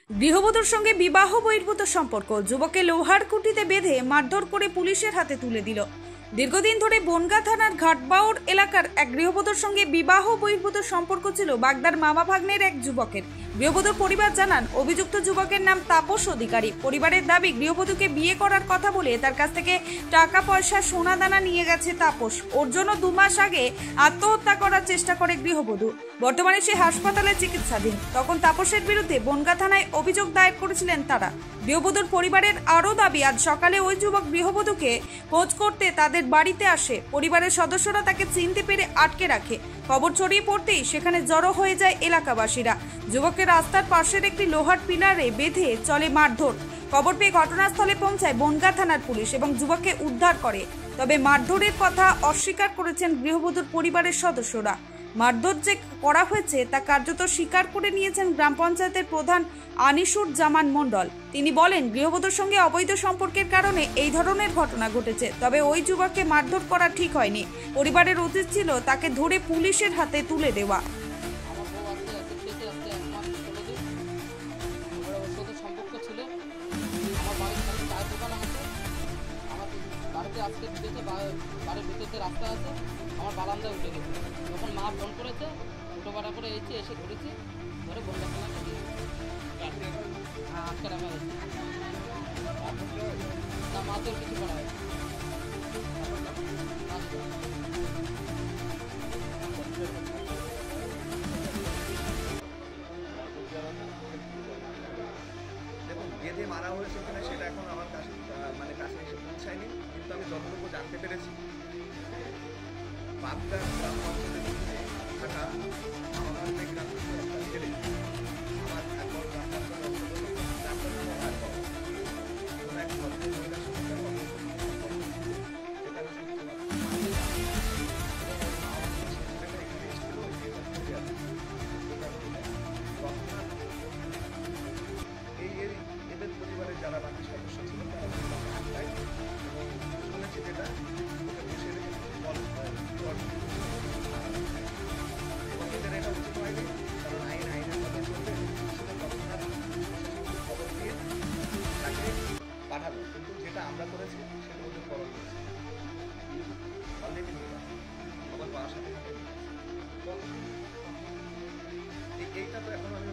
গৃহবধূর সঙ্গে বিবাহ বহির্ভূত সম্পর্ক, যুবককে লোহার খুঁটিতে বেঁধে মারধর করে পুলিশের হাতে তুলে দিল। দীর্ঘদিন ধরে বনগাঁ থানার ঘাটবাউর এলাকার এক গৃহবধূর সঙ্গে বিবাহ বহির্ভূত সম্পর্ক ছিল বাগদার মামা ভাগ্নের এক যুবকের। গৃহবধূর পরিবার জানান, অভিযুক্ত যুবকের নাম তাপস অধিকারী। পরিবারের দাবি, গৃহবধূকে বিয়ে করার কথা বলে তার কাছ থেকে টাকা পয়সা সোনা দানা নিয়ে গেছে তাপস। ওর জন্য 2 মাস আগে আত্মহত্যা করার চেষ্টা করে গৃহবধূ। বর্তমানে সে হাসপাতালে চিকিৎসাধীন। তখন তাপসের বিরুদ্ধে বনগাঁ থানায় অভিযোগ দায়ের করেছিলেন তারা। গৃহবধূর পরিবারের আরও দাবি, আজ সকালে ওই যুবক গৃহবধূকে খোঁজ করতে তাদের বাড়িতে আসে। পরিবারের সদস্যরা তাকে চিনতে পেরে আটকে রাখে। খবর ছড়িয়ে পড়তেই সেখানে জড়ো হয়ে যায় এলাকাবাসীরা। যুবককে রাস্তার পাশের একটি লোহার পিলারে বেঁধে চলে মারধর। খবর পেয়ে ঘটনাস্থলে পৌঁছায় বনগাঁ থানার পুলিশ এবং যুবককে উদ্ধার করে। তবে মারধরের কথা অস্বীকার করেছেন গৃহবধূর পরিবারের সদস্যরা। মারধর যে করা হয়েছে তা কার্যত স্বীকার করে নিয়েছেন গ্রাম পঞ্চায়েতের প্রধান আনিসুর জামান মণ্ডল। তিনি বলেন, গৃহবধূর সঙ্গে অবৈধ সম্পর্কের কারণে এই ধরনের ঘটনা ঘটেছে। তবে ওই যুবককে মারধর করা ঠিক হয়নি। পরিবারের উচিত ছিল তাকে ধরে পুলিশের হাতে তুলে দেওয়া। আজকে দিয়েছে বাড়ির ভিতরে রাস্তা আছে, আমার বারান্দায় উঠে গেছে। যখন মা ফোন করেছে, উঠো পাটা করে এসে ধরেছি, ধরে বলতে আজকে রাখা হয়েছে না, মাছের কিছু করা হয়েছে। দেখুন, বেঁধে মারা হয়েছে কিনা সেটা এখন আমার কাছে কাছে এসে পৌঁছায়নি, কিন্তু আমি যতটুকু জানতে পেরেছি, বাগদার গ্রাম পঞ্চায়েতের মধ্যে থাকা আমাদের গ্রাম থেকে একটা ছেলে আমার একবার গ্রাম পঞ্চায়েত ডাক্তার নাম একবার কোনো এক ভদ্র মহিলার সঙ্গে এদের পরিবারের যারা বাকি সদস্য ছিল তারা আটটায় এবং শুনেছি যেটা ওকে বসে রেখে এবং এদের এটা উচিত হয়নি, কারণ আইনের মধ্যে চলবে। সেটা তৎক্ষণাৎ খবর দিয়ে তাকে পাঠালো, কিন্তু যেটা আমরা করেছি সেটা ওদের করণ করেছি অলরেডি আমার বাবার সাথে এইটা তো এখন আমি